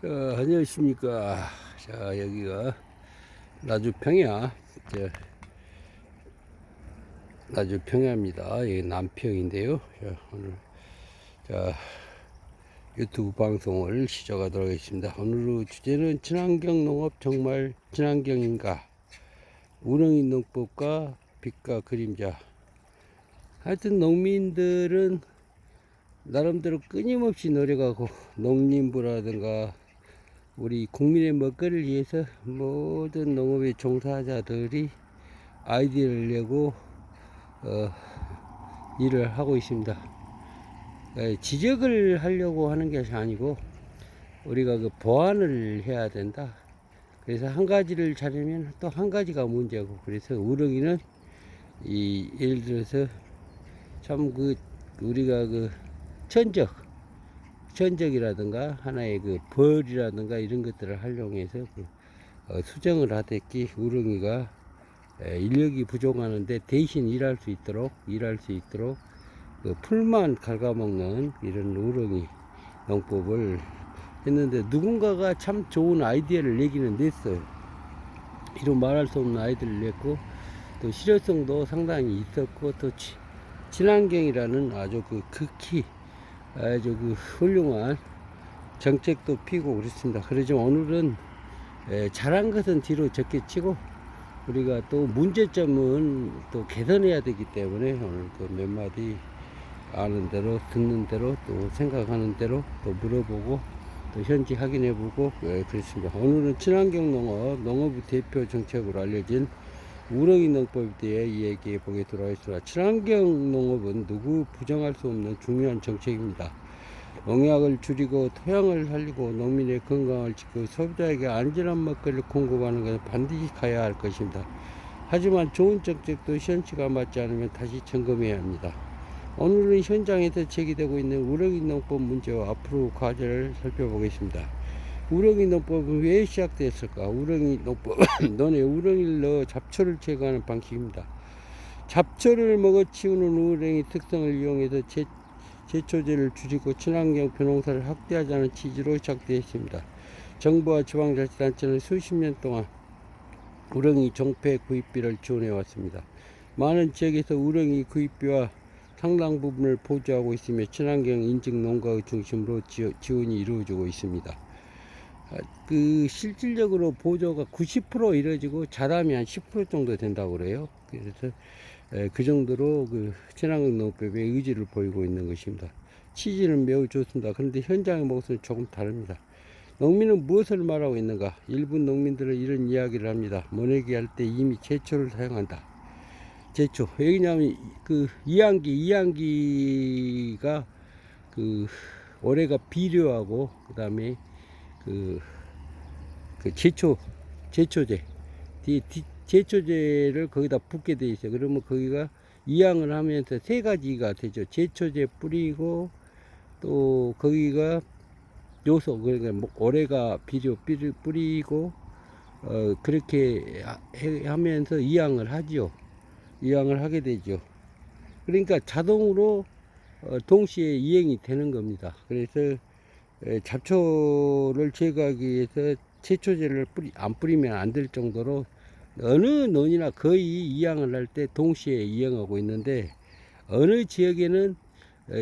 자, 안녕하십니까. 자, 여기가 나주평야, 나주평야입니다. 여기 남평인데요. 자, 오늘, 자, 유튜브 방송을 시작하도록 하겠습니다. 오늘 주제는 친환경 농업 정말 친환경인가? 우렁이 농법과 빛과 그림자. 하여튼 농민들은 나름대로 끊임없이 노력하고 농림부라든가 우리 국민의 먹거리를 위해서 모든 농업의 종사자들이 아이디어를 내고 일을 하고 있습니다. 지적을 하려고 하는 것이 아니고 우리가 그 보완을 해야 된다. 그래서 한 가지를 잘하면 또 한 가지가 문제고, 그래서 우렁이는 예를 들어서 참 우리가 천적이라든가 하나의 벌이라든가 이런 것들을 활용해서 수정을 하듯이 우렁이가 인력이 부족하는데 대신 일할 수 있도록 풀만 갉아먹는 이런 우렁이 농법을 했는데, 누군가가 참 좋은 아이디어를 내기는 냈어요. 이루 말할 수 없는 아이디어를 냈고, 또 실효성도 상당히 있었고, 또 친환경이라는 아주 극히 아주 훌륭한 정책도 피고 그렇습니다. 그러지만 오늘은 잘한 것은 뒤로 적게치고 우리가 또 문제점은 또 개선해야 되기 때문에 오늘 몇 마디 아는 대로 듣는 대로 또 생각하는 대로 또 물어보고 또 현지 확인해보고 그렇습니다. 오늘은 친환경 농업의 대표 정책으로 알려진 우렁이 농법에 대해 이야기해 보도록 하겠습니다. 친환경 농업은 누구 부정할 수 없는 중요한 정책입니다. 농약을 줄이고 토양을 살리고 농민의 건강을 지키고 소비자에게 안전한 먹거리를 공급하는 것은 반드시 가야 할 것입니다. 하지만 좋은 정책도 현실과 맞지 않으면 다시 점검해야 합니다. 오늘은 현장에서 제기되고 있는 우렁이 농법 문제와 앞으로 과제를 살펴보겠습니다. 우렁이 농법은 왜 시작됐을까? 우렁이 농법은 논에 우렁이를 넣어 잡초를 제거하는 방식입니다. 잡초를 먹어치우는 우렁이 특성을 이용해서 제초제를 줄이고 친환경 벼농사를 확대하자는 취지로 시작되었습니다. 정부와 지방자치단체는 수십 년 동안 우렁이 종폐 구입비를 지원해 왔습니다. 많은 지역에서 우렁이 구입비와 상당 부분을 보조하고 있으며 친환경 인증 농가의 중심으로 지원이 이루어지고 있습니다. 실질적으로 보조가 90% 이루어지고 자담이 한 10% 정도 된다고 그래요. 그래서 그 정도로 친환경 농법에 의지를 보이고 있는 것입니다. 취지는 매우 좋습니다. 그런데 현장의 모습은 조금 다릅니다. 농민은 무엇을 말하고 있는가? 일부 농민들은 이런 이야기를 합니다. 모내기 할 때 이미 제초를 사용한다. 제초. 왜냐하면 이항기가 올해가 비료하고 그 다음에 제초제, 제초제를 거기다 붓게 돼 있어요. 그러면 거기가 이항을 하면서 세 가지가 되죠. 제초제 뿌리고 또 거기가 요소, 그러니까 올해가 비료 뿌리고 그렇게 하면서 이항을 하죠. 이항을 하게 되죠. 그러니까 자동으로 동시에 이행이 되는 겁니다. 그래서 잡초를 제거하기 위해서 제초제를 안 뿌리면 안 될 정도로 어느 논이나 거의 이항을 할 때 동시에 이행하고 있는데, 어느 지역에는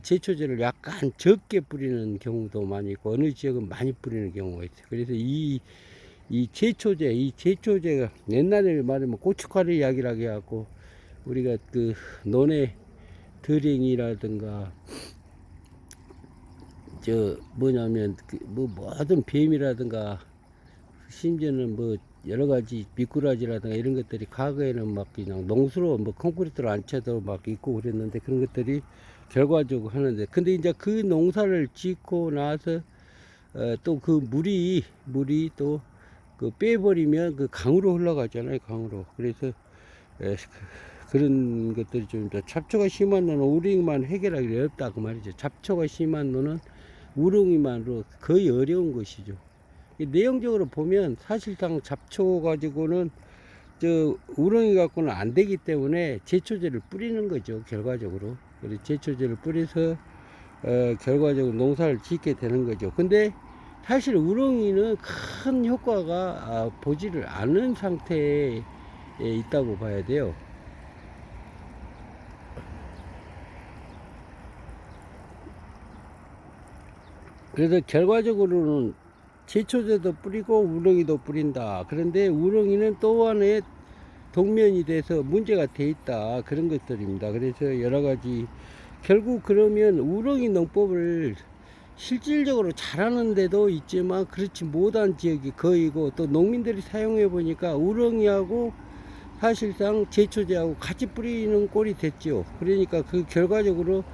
제초제를 약간 적게 뿌리는 경우도 많이 있고 어느 지역은 많이 뿌리는 경우가 있어요. 그래서 이 제초제가 옛날에 말하면 고춧가루 이야기라고 해갖고 우리가 논의 드링이라든가 뭐냐면 모든 뱀이라든가 심지어는 여러 가지 미꾸라지라든가 이런 것들이 과거에는 막 그냥 농수로 콘크리트로 안 쳐도 막 있고 그랬는데, 그런 것들이 결과적으로 하는데, 근데 이제 그 농사를 짓고 나서 또 물이 또 빼버리면 강으로 흘러가잖아요, 강으로. 그래서 그런 것들이 좀 잡초가 심한 논은 우렁이만 해결하기 어렵다 그 말이죠. 잡초가 심한 논은 우렁이만으로 거의 어려운 것이죠. 내용적으로 보면 사실상 잡초 가지고는 우렁이 갖고는 안 되기 때문에 제초제를 뿌리는 거죠, 결과적으로. 그래서 제초제를 뿌려서 결과적으로 농사를 짓게 되는 거죠. 근데 사실 우렁이는 큰 효과가 보지를 않은 상태에 있다고 봐야 돼요. 그래서 결과적으로는 제초제도 뿌리고 우렁이도 뿌린다. 그런데 우렁이는 또 하나의 동면이 돼서 문제가 돼 있다. 그런 것들입니다. 그래서 여러 가지 결국 그러면 우렁이 농법을 실질적으로 잘하는 데도 있지만 그렇지 못한 지역이 거의고, 또 농민들이 사용해 보니까 우렁이하고 사실상 제초제하고 같이 뿌리는 꼴이 됐죠. 그러니까 그 결과적으로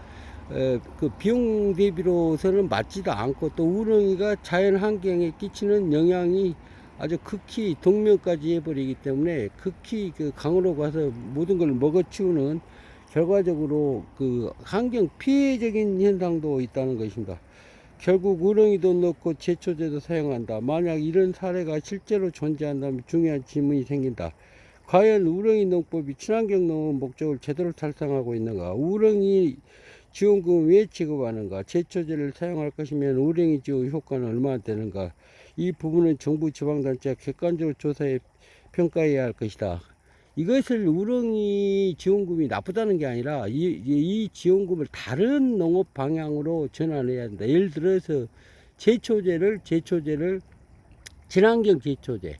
그 비용 대비로서는 맞지도 않고, 또 우렁이가 자연 환경에 끼치는 영향이 아주 극히 동면까지 해버리기 때문에 극히 그 강으로 가서 모든 걸 먹어치우는 결과적으로 그 환경 피해적인 현상도 있다는 것입니다. 결국 우렁이도 넣고 제초제도 사용한다. 만약 이런 사례가 실제로 존재한다면 중요한 질문이 생긴다. 과연 우렁이 농법이 친환경 농업 목적을 제대로 달성하고 있는가? 우렁이 지원금 왜 지급하는가? 제초제를 사용할 것이면 우렁이 지원 효과는 얼마나 되는가? 이 부분은 정부 지방단체가 객관적으로 조사해 평가해야 할 것이다. 이것을 우렁이 지원금이 나쁘다는 게 아니라 이 지원금을 다른 농업 방향으로 전환해야 한다. 예를 들어서 제초제를 친환경 제초제,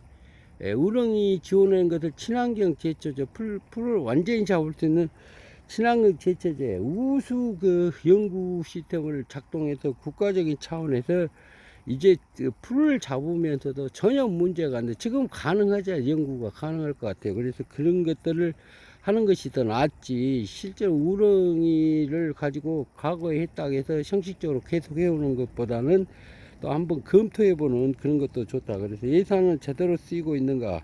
우렁이 지원하는 것을 친환경 제초제, 풀을 완전히 잡을 수 있는 친환경 제초제 우수 그 연구 시스템을 작동해서 국가적인 차원에서 이제 풀을 잡으면서도 전혀 문제가 안 돼. 지금 가능하지, 연구가 가능할 것 같아요. 그래서 그런 것들을 하는 것이 더 낫지, 실제로 우렁이를 가지고 과거에 했다고 해서 형식적으로 계속 해오는 것보다는 또 한번 검토해보는 그런 것도 좋다. 그래서 예산은 제대로 쓰이고 있는가?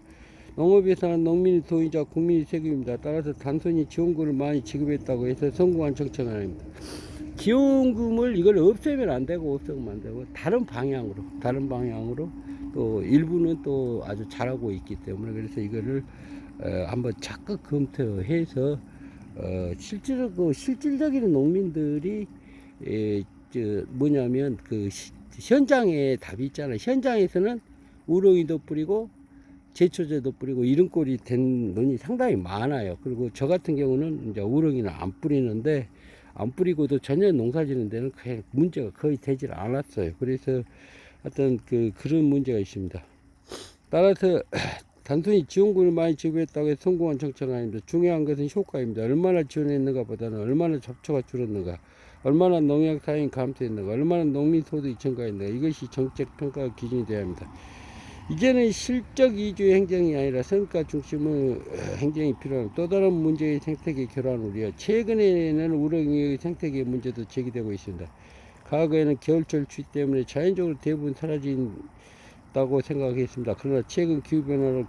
농업예산은 농민의 돈이자 국민의 세금입니다. 따라서 단순히 지원금을 많이 지급했다고 해서 성공한 정책은 아닙니다. 지원금을 이걸 없애면 안 되고, 없애면 안 되고, 다른 방향으로 또 일부는 또 아주 잘하고 있기 때문에, 그래서 이거를 한번 적극 검토해서 실질적인 농민들이 뭐냐면 그 현장에 답이 있잖아요. 현장에서는 우렁이도 뿌리고 제초제도 뿌리고 이런 꼴이 된 논이 상당히 많아요. 그리고 저 같은 경우는 이제 우렁이는 안 뿌리는데, 안 뿌리고도 전혀 농사 지는 데는 문제가 거의 되질 않았어요. 그래서 하여튼 그런 문제가 있습니다. 따라서 단순히 지원금을 많이 지급했다고 해서 성공한 정책은 아닙니다. 중요한 것은 효과입니다. 얼마나 지원했는가 보다는 얼마나 잡초가 줄었는가, 얼마나 농약 사용이 감소했는가, 얼마나 농민 소득이 증가했는가, 이것이 정책 평가 기준이 되어야 합니다. 이제는 실적 위주의 행정이 아니라 성과 중심의 행정이 필요한 또 다른 문제의 생태계 교란을 위해 최근에는 우렁이의 생태계 문제도 제기되고 있습니다. 과거에는 겨울철 추위 때문에 자연적으로 대부분 사라진다고 생각했습니다. 그러나 최근 기후변화로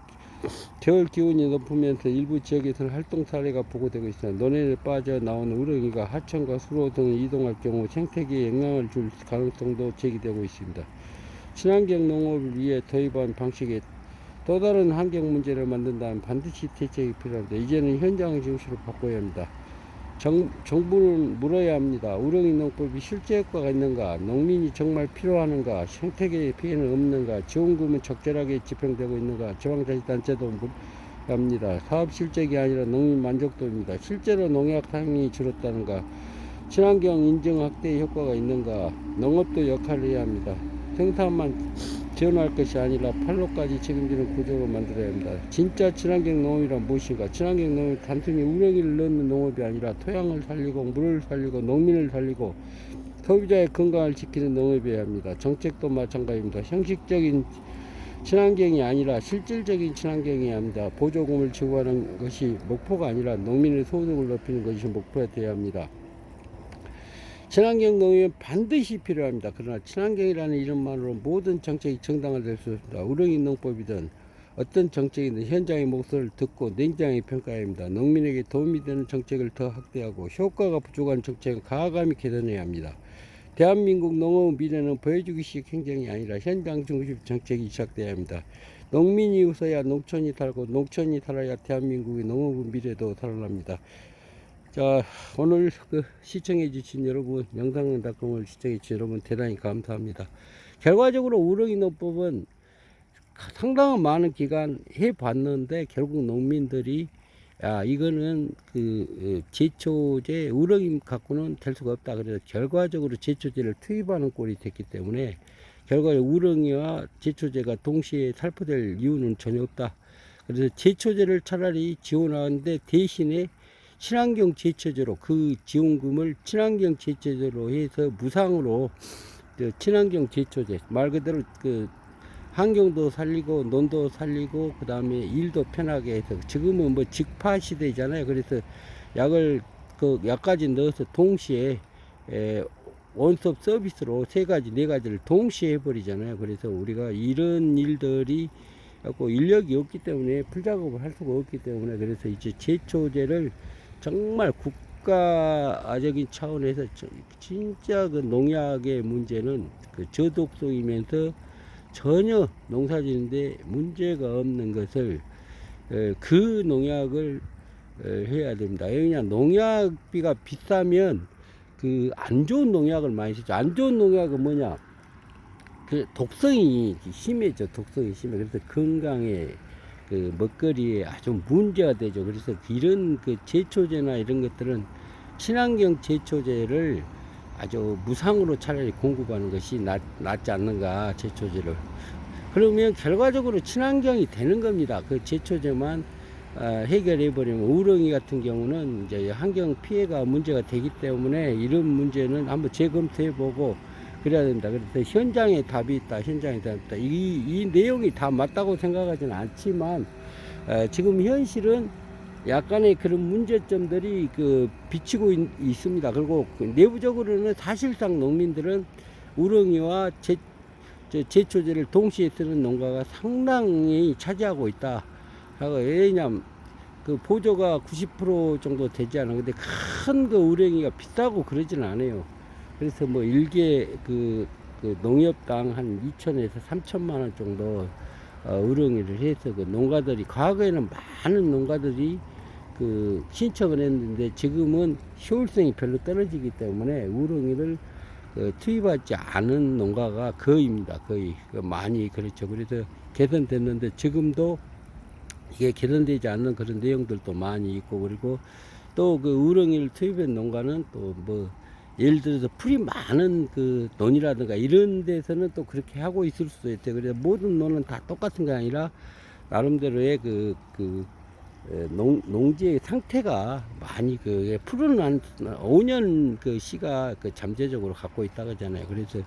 겨울 기온이 높으면서 일부 지역에서는 활동 사례가 보고되고 있습니다. 논해에 빠져나오는 우렁이가 하천과 수로 등을 이동할 경우 생태계에 영향을 줄 가능성도 제기되고 있습니다. 친환경 농업을 위해 도입한 방식에 또 다른 환경 문제를 만든다면 반드시 대책이 필요합니다. 이제는 현장 중심으로 바꿔야 합니다. 정부는 물어야 합니다. 우렁이 농법이 실제 효과가 있는가? 농민이 정말 필요하는가? 생태계에 피해는 없는가? 지원금은 적절하게 집행되고 있는가? 지방자치단체도 물어야 합니다. 사업 실적이 아니라 농민 만족도입니다. 실제로 농약 사용이 줄었다는가? 친환경 인증 확대의 효과가 있는가? 농업도 역할을 해야 합니다. 생산만 지원할 것이 아니라 판로까지 책임지는 구조로 만들어야 합니다. 진짜 친환경 농업이란 무엇인가? 친환경 농업은 단순히 우렁이를 넣는 농업이 아니라 토양을 살리고 물을 살리고 농민을 살리고 소비자의 건강을 지키는 농업이어야 합니다. 정책도 마찬가지입니다. 형식적인 친환경이 아니라 실질적인 친환경이어야 합니다. 보조금을 지급하는 것이 목표가 아니라 농민의 소득을 높이는 것이 목표가 되어야 합니다. 친환경 농업은 반드시 필요합니다. 그러나 친환경이라는 이름만으로 모든 정책이 정당화될 수 없습니다. 우렁이 농법이든 어떤 정책이든 현장의 목소리를 듣고 냉정하게 평가해야 합니다. 농민에게 도움이 되는 정책을 더 확대하고 효과가 부족한 정책은 과감히 개선해야 합니다. 대한민국 농업 미래는 보여주기식 행정이 아니라 현장 중심 정책이 시작되어야 합니다. 농민이 웃어야 농촌이 살고 농촌이 살아야 대한민국의 농업 미래도 살아납니다. 자, 오늘 시청해 주신 여러분, 영상닷컴을 시청해 주신 여러분 대단히 감사합니다. 결과적으로 우렁이 농법은 상당한 많은 기간 해봤는데 결국 농민들이 이거는 제초제 우렁이 갖고는 될 수가 없다. 그래서 결과적으로 제초제를 투입하는 꼴이 됐기 때문에 결과적으로 우렁이와 제초제가 동시에 살포될 이유는 전혀 없다. 그래서 제초제를 차라리 지원하는데 대신에 친환경 제초제로 그 지원금을 친환경 제초제로 해서 무상으로 친환경 제초제 말 그대로 환경도 살리고 논도 살리고 그 다음에 일도 편하게 해서 지금은 뭐 직파 시대잖아요. 그래서 약까지 넣어서 동시에 원스톱 서비스로 세 가지 네 가지를 동시에 해버리잖아요. 그래서 우리가 이런 일들이 인력이 없기 때문에 풀작업을 할 수가 없기 때문에 그래서 이제 제초제를 정말 국가적인 차원에서 진짜 농약의 문제는 저독성이면서 전혀 농사 지는데 문제가 없는 것을 그 농약을 해야 됩니다. 왜냐 농약비가 비싸면 안 좋은 농약을 많이 쓰죠. 안 좋은 농약은 뭐냐? 독성이 심해져. 독성이 심해. 그래서 건강에 먹거리에 아주 문제가 되죠. 그래서 이런 제초제나 이런 것들은 친환경 제초제를 아주 무상으로 차라리 공급하는 것이 낫지 않는가, 제초제를. 그러면 결과적으로 친환경이 되는 겁니다. 그 제초제만 해결해 버리면 우렁이 같은 경우는 이제 환경 피해가 문제가 되기 때문에 이런 문제는 한번 재검토해 보고 그래야 된다. 그래서 현장에 답이 있다. 현장에 답이 있다. 이 내용이 다 맞다고 생각하지는 않지만 지금 현실은 약간의 그런 문제점들이 비치고 있습니다. 그리고 내부적으로는 사실상 농민들은 우렁이와 제초제를 동시에 쓰는 농가가 상당히 차지하고 있다. 왜냐면 보조가 90% 정도 되지 않아. 근데 큰 우렁이가 비싸고 그러지는 않아요. 그래서 뭐 일개 농협당 한 2천에서 3천만 원 정도 우렁이를 해서 농가들이 과거에는 많은 농가들이 신청을 했는데 지금은 효율성이 별로 떨어지기 때문에 우렁이를 투입하지 않은 농가가 거의입니다. 거의 많이 그렇죠. 그래서 개선됐는데 지금도 이게 개선되지 않는 그런 내용들도 많이 있고 그리고 또 우렁이를 투입한 농가는 또 뭐 예를 들어서 풀이 많은 논이라든가 이런 데서는 또 그렇게 하고 있을 수도 있대요. 그래서 모든 논은 다 똑같은 게 아니라 나름대로의 농지의 상태가 많이 풀은 한 5년 씨가 잠재적으로 갖고 있다 그러잖아요. 그래서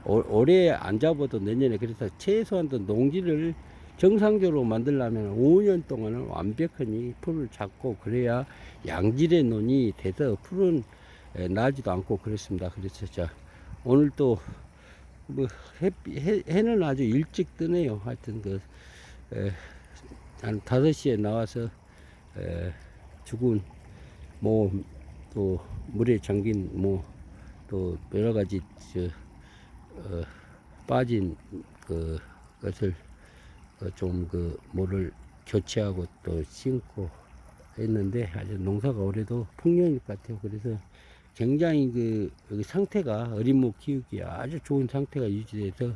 올해 안 잡아도 내년에 그래서 최소한도 농지를 정상적으로 만들려면 5년 동안은 완벽하니 풀을 잡고 그래야 양질의 논이 돼서 풀은 나지도 않고 그렇습니다. 그래서 자 오늘 또 뭐 해는 아주 일찍 뜨네요. 하여튼 한 5시에 나와서 죽은 또 물에 잠긴 또 여러 가지 빠진 것을 좀 모를 교체하고 또 심고 했는데 아주 농사가 올해도 풍년일 것 같아요. 그래서 굉장히 여기 상태가 어린목 키우기 아주 좋은 상태가 유지돼서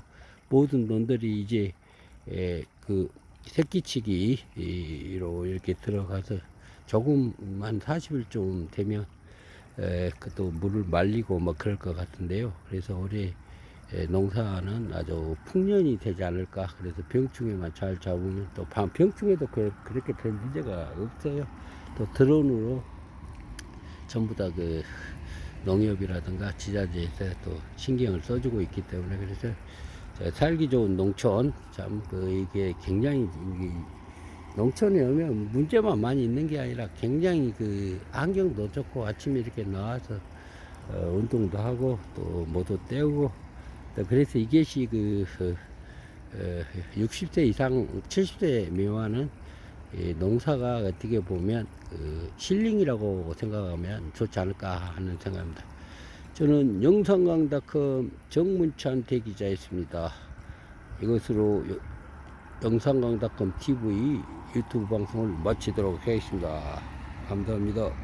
모든 논들이 이제 새끼치기로 이렇게 들어가서 조금 한 40일 되면 또 물을 말리고 뭐 그럴 것 같은데요. 그래서 올해 농사는 아주 풍년이 되지 않을까. 그래서 병충해만 잘 잡으면 또 병충해도 그렇게 별 문제가 없어요. 또 드론으로 전부 다 농협이라든가 지자체에서 또 신경을 써주고 있기 때문에 그래서 살기 좋은 농촌 참 이게 굉장히 농촌에 오면 문제만 많이 있는 게 아니라 굉장히 환경도 좋고 아침에 이렇게 나와서 운동도 하고 또 모두 때우고 또 그래서 이것이 60세 이상 70세 미만은 농사가 어떻게 보면 힐링이라고 생각하면 좋지 않을까 하는 생각입니다. 저는 영상강닷컴 정문찬 대기자였습니다. 이것으로 영상강닷컴 TV 유튜브 방송을 마치도록 하겠습니다. 감사합니다.